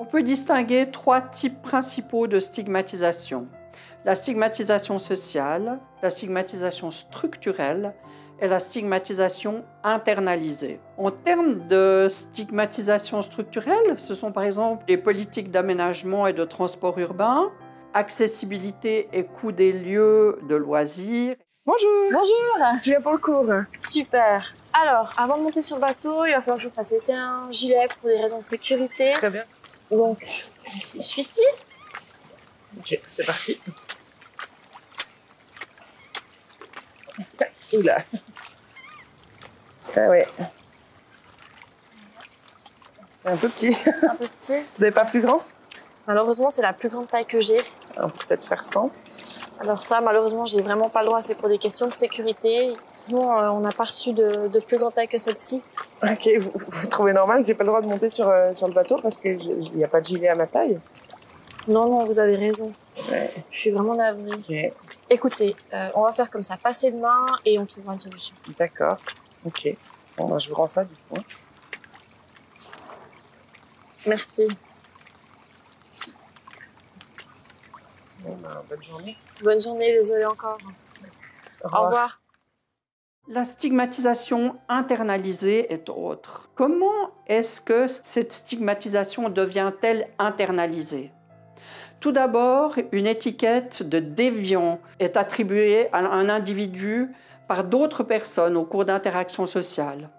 On peut distinguer trois types principaux de stigmatisation. La stigmatisation sociale, la stigmatisation structurelle et la stigmatisation internalisée. En termes de stigmatisation structurelle, ce sont par exemple les politiques d'aménagement et de transport urbain, accessibilité et coût des lieux de loisirs. Bonjour. Bonjour. Je viens pour le cours. Super. Alors, avant de monter sur le bateau, il va falloir que je vous fasse essayer un gilet pour des raisons de sécurité. Très bien. Donc, je suis ici. Ok, c'est parti. Oula. Ah ouais. C'est un peu petit. C'est un peu petit. Vous n'avez pas plus grand? Malheureusement, c'est la plus grande taille que j'ai. Alors peut-être faire 100. Alors ça, malheureusement, j'ai vraiment pas le droit. C'est pour des questions de sécurité. Nous, on n'a pas reçu de plus grande taille que celle-ci. Ok, vous trouvez normal que j'ai pas le droit de monter sur le bateau parce qu'il n'y a pas de gilet à ma taille? Non, non, vous avez raison. Ouais. Je suis vraiment navrée. Ok, Écoutez, on va faire comme ça. Passez demain et on trouvera une solution. d'accord. Ok. Bon, ben, je vous rends ça du coup. Merci. Bon, ben, bonne journée. Bonne journée, désolée encore. Au revoir. La stigmatisation internalisée est autre. Comment est-ce que cette stigmatisation devient-elle internalisée? Tout d'abord, une étiquette de déviant est attribuée à un individu par d'autres personnes au cours d'interactions sociales.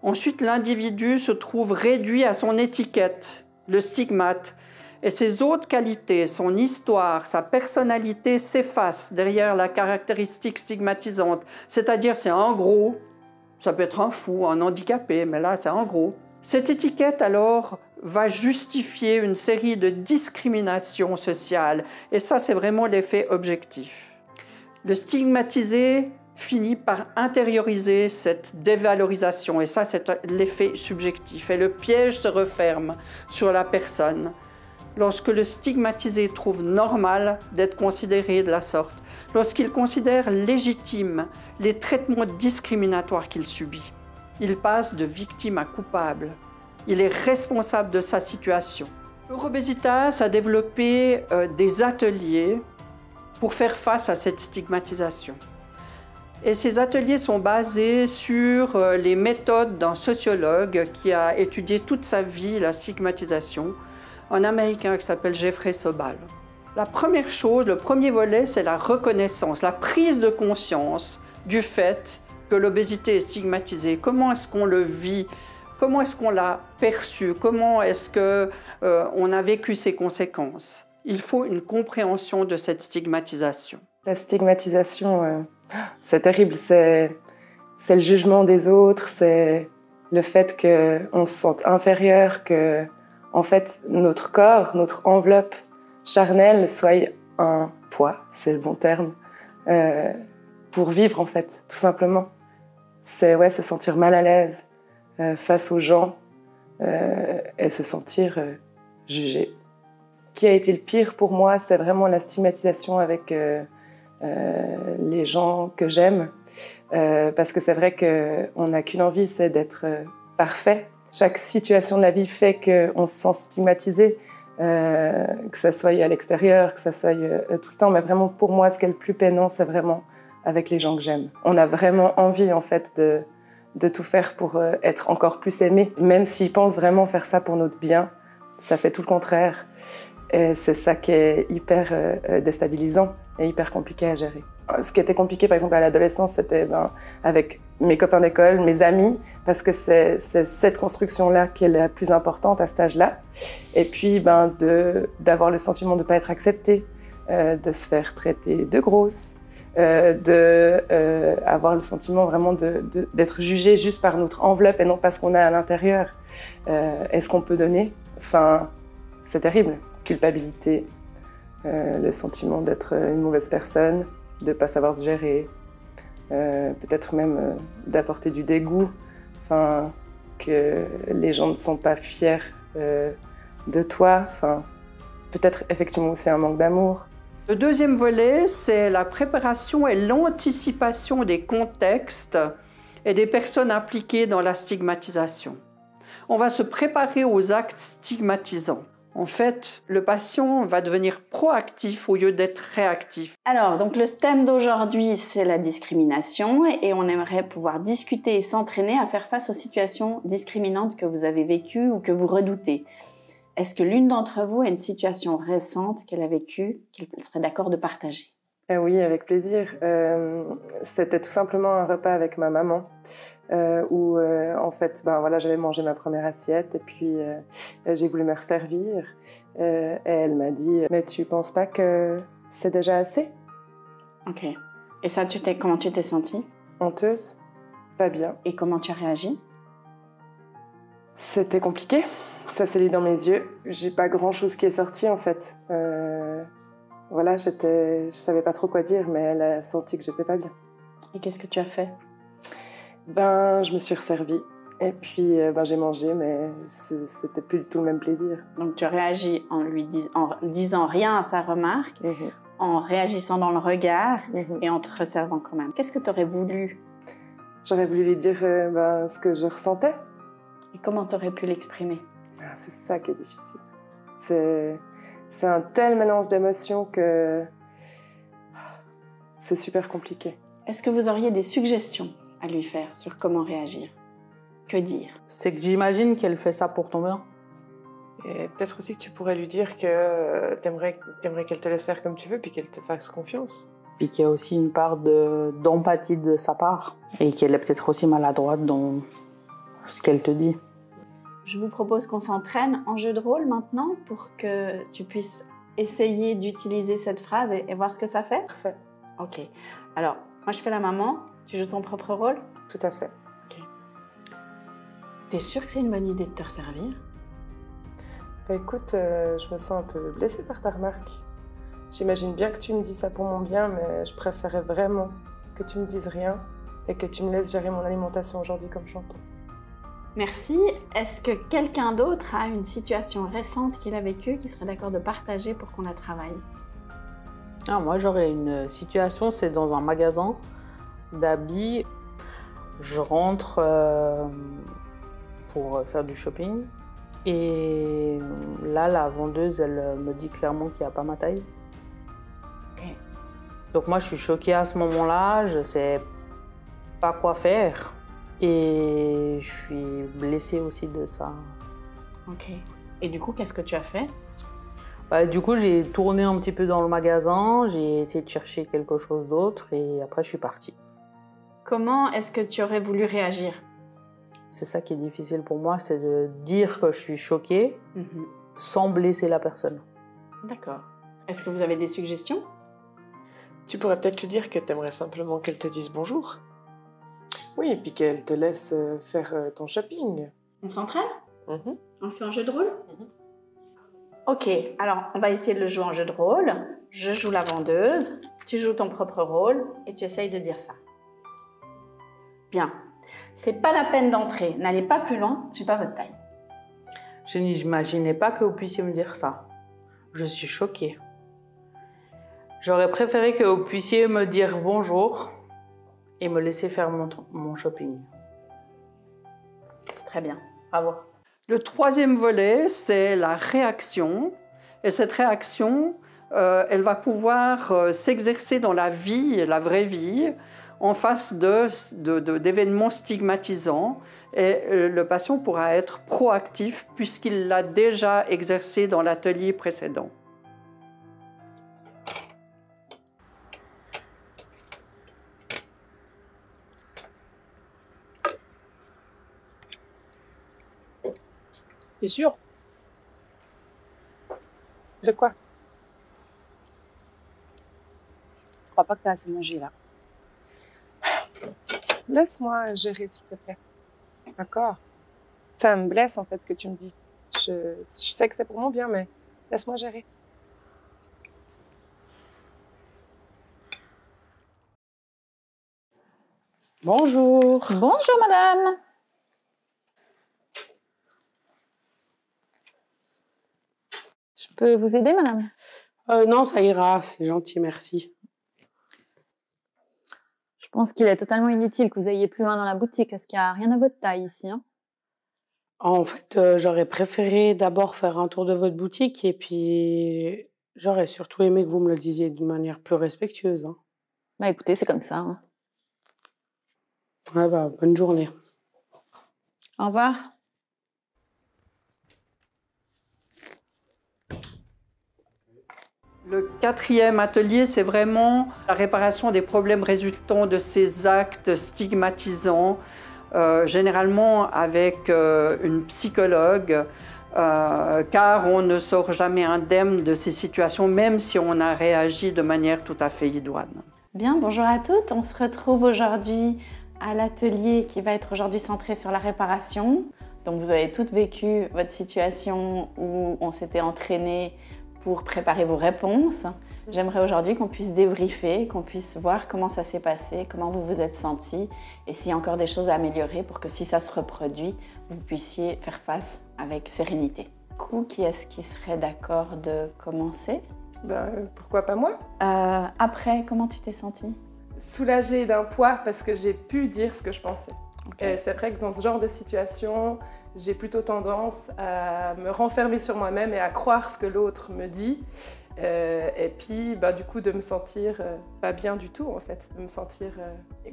Ensuite, l'individu se trouve réduit à son étiquette, le stigmate, et ses autres qualités, son histoire, sa personnalité s'effacent derrière la caractéristique stigmatisante. C'est-à-dire, c'est un gros, ça peut être un fou, un handicapé, mais là, c'est un gros. Cette étiquette, alors, va justifier une série de discriminations sociales. Et ça, c'est vraiment l'effet objectif. Le stigmatisé finit par intérioriser cette dévalorisation. Et ça, c'est l'effet subjectif. Et le piège se referme sur la personne lorsque le stigmatisé trouve normal d'être considéré de la sorte, lorsqu'il considère légitime les traitements discriminatoires qu'il subit. Il passe de victime à coupable. Il est responsable de sa situation. Eurobesitas a développé des ateliers pour faire face à cette stigmatisation. Et ces ateliers sont basés sur les méthodes d'un sociologue qui a étudié toute sa vie la stigmatisation, un Américain qui s'appelle Jeffrey Sobal. La première chose, le premier volet, c'est la reconnaissance, la prise de conscience du fait que l'obésité est stigmatisée. Comment est-ce qu'on le vit? Comment est-ce qu'on l'a perçu? Comment est-ce qu'on a vécu ses conséquences? Il faut une compréhension de cette stigmatisation. La stigmatisation, c'est terrible. C'est le jugement des autres, c'est le fait qu'on se sente inférieur, que en fait, notre corps, notre enveloppe charnelle soit un poids, c'est le bon terme, pour vivre en fait, tout simplement. C'est se sentir mal à l'aise face aux gens et se sentir jugé. Ce qui a été le pire pour moi, c'est vraiment la stigmatisation avec les gens que j'aime, parce que c'est vrai qu'on n'a qu'une envie, c'est d'être parfait. Chaque situation de la vie fait qu'on se sent stigmatisé, que ça soit à l'extérieur, que ça soit tout le temps. Mais vraiment, pour moi, ce qui est le plus peinant, c'est vraiment avec les gens que j'aime. On a vraiment envie, en fait, de tout faire pour être encore plus aimé. Même s'ils pensent vraiment faire ça pour notre bien, ça fait tout le contraire. Et c'est ça qui est hyper déstabilisant et hyper compliqué à gérer. Ce qui était compliqué, par exemple, à l'adolescence, c'était avec mes copains d'école, mes amis, parce que c'est cette construction-là qui est la plus importante à cet âge-là. Et puis, d'avoir le sentiment de ne pas être accepté, de se faire traiter de grosse, avoir le sentiment vraiment d'être jugé juste par notre enveloppe et non pas ce qu'on a à l'intérieur. Est-ce qu'on peut donner? Enfin, c'est terrible. Culpabilité, le sentiment d'être une mauvaise personne, de ne pas savoir se gérer, peut-être même d'apporter du dégoût, enfin, que les gens ne sont pas fiers de toi, enfin, peut-être effectivement aussi un manque d'amour. Le deuxième volet, c'est la préparation et l'anticipation des contextes et des personnes impliquées dans la stigmatisation. On va se préparer aux actes stigmatisants. En fait, le patient va devenir proactif au lieu d'être réactif. Alors, donc le thème d'aujourd'hui, c'est la discrimination et on aimerait pouvoir discuter et s'entraîner à faire face aux situations discriminantes que vous avez vécues ou que vous redoutez. Est-ce que l'une d'entre vous a une situation récente qu'elle a vécue, qu'elle serait d'accord de partager? Oui, avec plaisir. C'était tout simplement un repas avec ma maman où, en fait, j'avais mangé ma première assiette et puis j'ai voulu me resservir. Et elle m'a dit « Mais tu penses pas que c'est déjà assez ?» Ok. Et ça, comment tu t'es sentie? Honteuse, pas bien. Et comment tu as réagi? C'était compliqué. Ça s'est lu dans mes yeux. J'ai pas grand-chose qui est sorti, en fait. Voilà, je savais pas trop quoi dire, mais elle a senti que j'étais pas bien. Et qu'est-ce que tu as fait? Je me suis resservie. Et puis, j'ai mangé, mais c'était plus du tout le même plaisir. Donc, tu as réagi en disant rien à sa remarque, en réagissant dans le regard et en te resservant quand même. Qu'est-ce que tu aurais voulu? J'aurais voulu lui dire ce que je ressentais. Et comment tu aurais pu l'exprimer? C'est ça qui est difficile. C'est un tel mélange d'émotions que c'est super compliqué. Est-ce que vous auriez des suggestions à lui faire sur comment réagir? Que dire? C'est que j'imagine qu'elle fait ça pour ton bien. Et peut-être aussi que tu pourrais lui dire que t'aimerais qu'elle te laisse faire comme tu veux puis qu'elle te fasse confiance. Puis qu'il y a aussi une part d'empathie de sa part. Et qu'elle est peut-être aussi maladroite dans ce qu'elle te dit. Je vous propose qu'on s'entraîne en jeu de rôle maintenant pour que tu puisses essayer d'utiliser cette phrase et voir ce que ça fait. Parfait. Ok. Alors, moi je fais la maman, tu joues ton propre rôle? Tout à fait. Ok. T'es sûre que c'est une bonne idée de te resservir? Écoute, je me sens un peu blessée par ta remarque. J'imagine bien que tu me dis ça pour mon bien, mais je préférais vraiment que tu me dises rien et que tu me laisses gérer mon alimentation aujourd'hui comme je l'entends. Merci. Est-ce que quelqu'un d'autre a une situation récente qu'il a vécue qui serait d'accord de partager pour qu'on la travaille? Moi, j'aurais une situation, c'est dans un magasin d'habits. Je rentre pour faire du shopping. Et là, la vendeuse, elle me dit clairement qu'il n'y a pas ma taille. Okay. Donc moi, je suis choquée à ce moment-là, je ne sais pas quoi faire. Et je suis blessée aussi de ça. Ok. Et du coup, qu'est-ce que tu as fait? Du coup, j'ai tourné un petit peu dans le magasin, j'ai essayé de chercher quelque chose d'autre et après, je suis partie. Comment est-ce que tu aurais voulu réagir? C'est ça qui est difficile pour moi, c'est de dire que je suis choquée sans blesser la personne. D'accord. Est-ce que vous avez des suggestions? Tu pourrais peut-être lui dire que tu aimerais simplement qu'elle te dise bonjour. Oui, et puis qu'elle te laisse faire ton shopping. On s'entraîne? On le fait en jeu de rôle? Ok, alors on va essayer de le jouer en jeu de rôle. Je joue la vendeuse, tu joues ton propre rôle et tu essayes de dire ça. Bien. C'est pas la peine d'entrer. N'allez pas plus loin, j'ai pas votre taille. Je n'imaginais pas que vous puissiez me dire ça. Je suis choquée. J'aurais préféré que vous puissiez me dire bonjour et me laisser faire mon shopping. C'est très bien. Bravo. Le troisième volet, c'est la réaction. Et cette réaction, elle va pouvoir s'exercer dans la vie, la vraie vie, en face d'événements stigmatisants. Et le patient pourra être proactif puisqu'il l'a déjà exercé dans l'atelier précédent. T'es sûr? De quoi? Je crois pas que t'as assez mangé là. Laisse-moi gérer, s'il te plaît. D'accord? Ça me blesse, en fait, ce que tu me dis. Je sais que c'est pour mon bien, mais laisse-moi gérer. Bonjour. Bonjour madame. Je peux vous aider madame? Non, ça ira, c'est gentil, merci. Je pense qu'il est totalement inutile que vous ayez plus loin dans la boutique parce qu'il n'y a rien à votre taille ici. Hein. En fait, j'aurais préféré d'abord faire un tour de votre boutique et puis j'aurais surtout aimé que vous me le disiez d'une manière plus respectueuse. Hein. Bah écoutez, c'est comme ça. Hein. Ouais, bah, bonne journée. Au revoir. Le 4e atelier, c'est vraiment la réparation des problèmes résultant de ces actes stigmatisants, généralement avec une psychologue, car on ne sort jamais indemne de ces situations, même si on a réagi de manière tout à fait idoine. Bien, bonjour à toutes. On se retrouve aujourd'hui à l'atelier qui va être aujourd'hui centré sur la réparation. Donc vous avez toutes vécu votre situation où on s'était entraîné pour préparer vos réponses. J'aimerais aujourd'hui qu'on puisse débriefer, qu'on puisse voir comment ça s'est passé, comment vous vous êtes sentis et s'il y a encore des choses à améliorer pour que si ça se reproduit, vous puissiez faire face avec sérénité. Du coup, qui est-ce qui serait d'accord de commencer? Pourquoi pas moi? Après, comment tu t'es sentie? Soulagée d'un poids parce que j'ai pu dire ce que je pensais. Okay. C'est vrai que dans ce genre de situation, j'ai plutôt tendance à me renfermer sur moi-même et à croire ce que l'autre me dit. Et puis, du coup, de me sentir pas bien du tout, en fait. De me sentir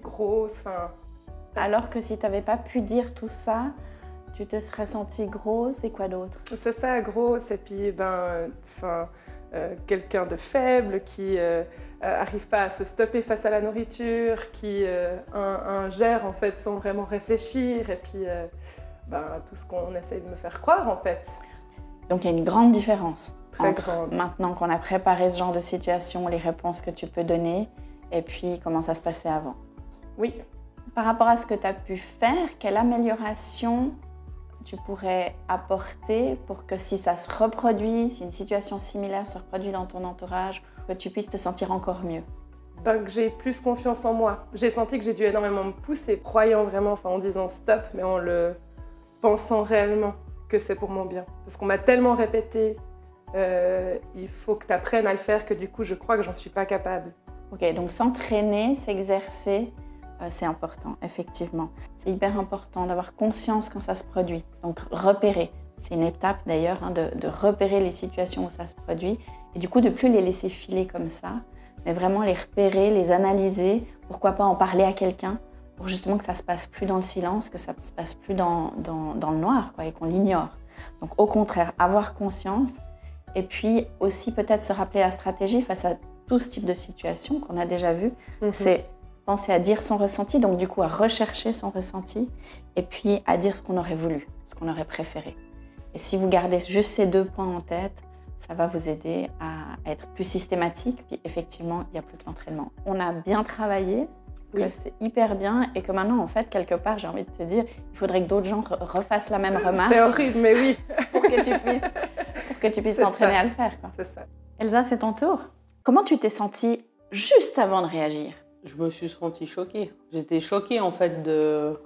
grosse. Alors que si tu n'avais pas pu dire tout ça, tu te serais sentie grosse et quoi d'autre? C'est ça, grosse. Et puis, quelqu'un de faible qui n'arrive pas à se stopper face à la nourriture, qui ingère en fait sans vraiment réfléchir, et puis tout ce qu'on essaye de me faire croire en fait. Donc il y a une grande différence entre maintenant qu'on a préparé ce genre de situation, les réponses que tu peux donner, et puis comment ça se passait avant. Oui. Par rapport à ce que tu as pu faire, quelle amélioration tu pourrais apporter pour que si ça se reproduit, si une situation similaire se reproduit dans ton entourage, que tu puisses te sentir encore mieux? Que j'ai plus confiance en moi. J'ai senti que j'ai dû énormément me pousser, croyant vraiment, en disant stop, mais en le pensant réellement que c'est pour mon bien. Parce qu'on m'a tellement répété, il faut que tu apprennes à le faire, que du coup je crois que j'en suis pas capable. Ok, donc s'entraîner, s'exercer, c'est important, effectivement. C'est hyper important d'avoir conscience quand ça se produit. Donc repérer, c'est une étape d'ailleurs, de repérer les situations où ça se produit et du coup de plus les laisser filer comme ça, mais vraiment les repérer, les analyser, pourquoi pas en parler à quelqu'un pour justement que ça se passe plus dans le silence, que ça se passe plus dans le noir et qu'on l'ignore. Donc au contraire, avoir conscience et puis aussi peut-être se rappeler la stratégie face à tout ce type de situation qu'on a déjà vu, c'est penser à dire son ressenti, donc du coup à rechercher son ressenti et puis à dire ce qu'on aurait voulu, ce qu'on aurait préféré. Et si vous gardez juste ces 2 points en tête, ça va vous aider à être plus systématique, puis effectivement, il n'y a plus que l'entraînement. On a bien travaillé, que c'est hyper bien et que maintenant, en fait, quelque part, j'ai envie de te dire, il faudrait que d'autres gens refassent la même remarque. C'est horrible, mais oui. pour que tu puisses t'entraîner à le faire. C'est ça. Elsa, c'est ton tour. Comment tu t'es sentie juste avant de réagir? Je me suis sentie choquée. J'étais choquée en fait de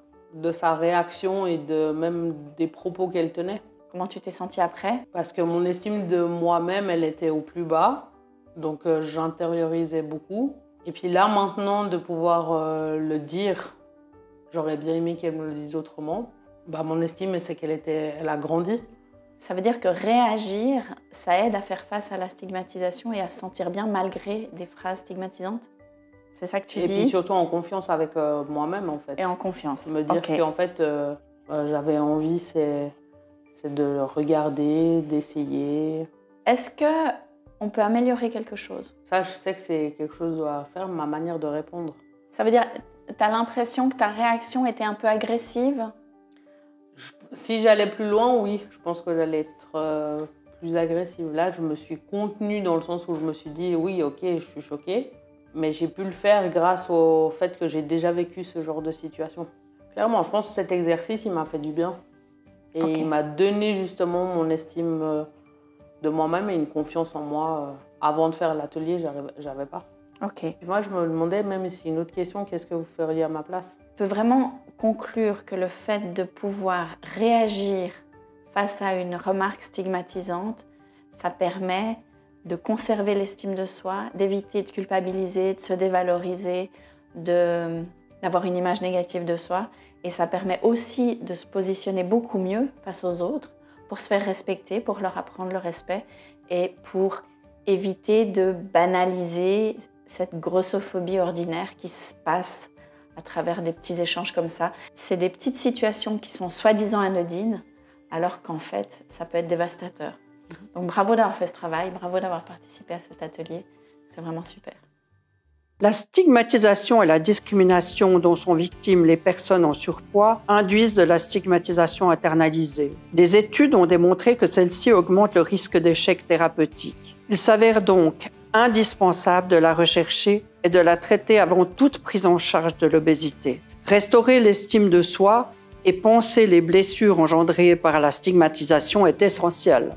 sa réaction et même des propos qu'elle tenait. Comment tu t'es sentie après? Parce que mon estime de moi-même, elle était au plus bas. Donc j'intériorisais beaucoup. Et puis là maintenant, de pouvoir le dire, j'aurais bien aimé qu'elle me le dise autrement. Mon estime, c'est elle a grandi. Ça veut dire que réagir, ça aide à faire face à la stigmatisation et à se sentir bien malgré des phrases stigmatisantes? C'est ça que tu dis? Et puis surtout en confiance avec moi-même, en fait. Et en confiance. Me dire qu'en fait, j'avais envie, c'est de le regarder, d'essayer. Est-ce qu'on peut améliorer quelque chose? Ça, je sais que c'est quelque chose à faire, ma manière de répondre. Ça veut dire, tu as l'impression que ta réaction était un peu agressive? Si j'allais plus loin, oui. Je pense que j'allais être plus agressive. Là, je me suis contenue dans le sens où je me suis dit, oui, ok, je suis choquée. Mais j'ai pu le faire grâce au fait que j'ai déjà vécu ce genre de situation. Clairement, je pense que cet exercice, il m'a fait du bien. Et il m'a donné justement mon estime de moi-même et une confiance en moi. Avant de faire l'atelier, j'avais pas. Ok. Et moi, je me demandais, même si une autre question, qu'est-ce que vous feriez à ma place? Je peux vraiment conclure que le fait de pouvoir réagir face à une remarque stigmatisante, ça permet de conserver l'estime de soi, d'éviter de culpabiliser, de se dévaloriser, d'avoir d'avoir une image négative de soi. Et ça permet aussi de se positionner beaucoup mieux face aux autres pour se faire respecter, pour leur apprendre le respect et pour éviter de banaliser cette grossophobie ordinaire qui se passe à travers des petits échanges comme ça. C'est des petites situations qui sont soi-disant anodines, alors qu'en fait, ça peut être dévastateur. Donc bravo d'avoir fait ce travail, bravo d'avoir participé à cet atelier, c'est vraiment super. La stigmatisation et la discrimination dont sont victimes les personnes en surpoids induisent de la stigmatisation internalisée. Des études ont démontré que celle-ci augmente le risque d'échec thérapeutique. Il s'avère donc indispensable de la rechercher et de la traiter avant toute prise en charge de l'obésité. Restaurer l'estime de soi et penser les blessures engendrées par la stigmatisation est essentiel.